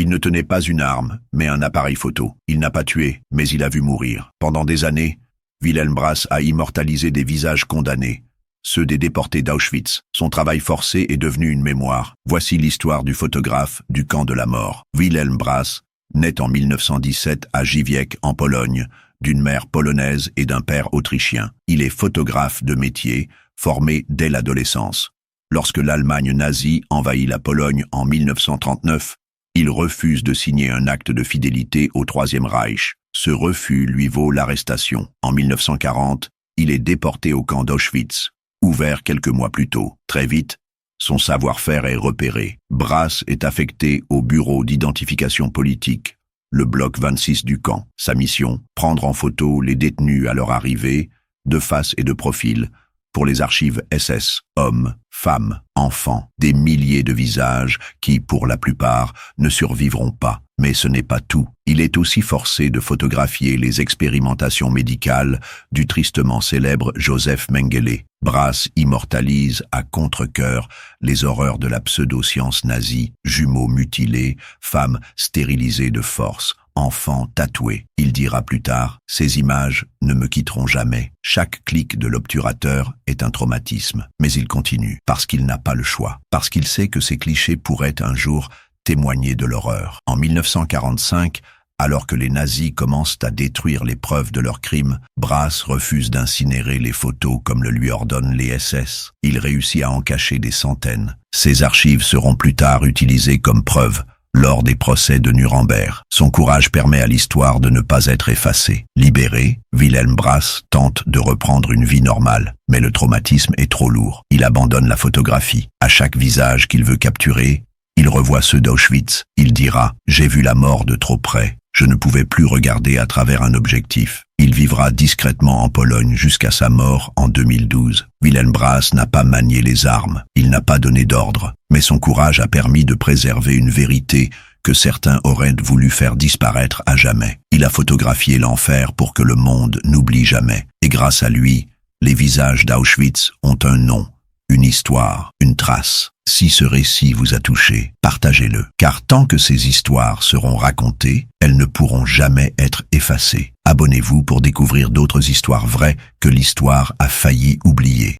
Il ne tenait pas une arme, mais un appareil photo. Il n'a pas tué, mais il a vu mourir. Pendant des années, Wilhelm Brass a immortalisé des visages condamnés, ceux des déportés d'Auschwitz. Son travail forcé est devenu une mémoire. Voici l'histoire du photographe du camp de la mort. Wilhelm Brass naît en 1917 à Żywiec, en Pologne, d'une mère polonaise et d'un père autrichien. Il est photographe de métier, formé dès l'adolescence. Lorsque l'Allemagne nazie envahit la Pologne en 1939, il refuse de signer un acte de fidélité au Troisième Reich. Ce refus lui vaut l'arrestation. En 1940, il est déporté au camp d'Auschwitz, ouvert quelques mois plus tôt. Très vite, son savoir-faire est repéré. Brass est affecté au bureau d'identification politique, le bloc 26 du camp. Sa mission, prendre en photo les détenus à leur arrivée, de face et de profil, pour les archives SS, hommes, femmes, enfants, des milliers de visages qui, pour la plupart, ne survivront pas. Mais ce n'est pas tout. Il est aussi forcé de photographier les expérimentations médicales du tristement célèbre Joseph Mengele. Brass immortalise à contre-cœur les horreurs de la pseudo-science nazie, jumeaux mutilés, femmes stérilisées de force, enfants tatoués. Il dira plus tard, ces images ne me quitteront jamais. Chaque clic de l'obturateur est un traumatisme. Mais il continue, parce qu'il n'a pas le choix, parce qu'il sait que ces clichés pourraient un jour témoigner de l'horreur. En 1945, alors que les nazis commencent à détruire les preuves de leurs crimes, Brass refuse d'incinérer les photos comme le lui ordonnent les SS. Il réussit à en cacher des centaines. Ces archives seront plus tard utilisées comme preuve lors des procès de Nuremberg. Son courage permet à l'histoire de ne pas être effacée. Libéré, Wilhelm Brass tente de reprendre une vie normale, mais le traumatisme est trop lourd. Il abandonne la photographie. À chaque visage qu'il veut capturer, il revoit ceux d'Auschwitz. Il dira « J'ai vu la mort de trop près. Je ne pouvais plus regarder à travers un objectif. » Il vivra discrètement en Pologne jusqu'à sa mort en 2012. Wilhelm Brass n'a pas manié les armes. Il n'a pas donné d'ordre. Mais son courage a permis de préserver une vérité que certains auraient voulu faire disparaître à jamais. Il a photographié l'enfer pour que le monde n'oublie jamais. Et grâce à lui, les visages d'Auschwitz ont un nom, une histoire, une trace. Si ce récit vous a touché, partagez-le. Car tant que ces histoires seront racontées, elles ne pourront jamais être effacées. Abonnez-vous pour découvrir d'autres histoires vraies que l'histoire a failli oublier.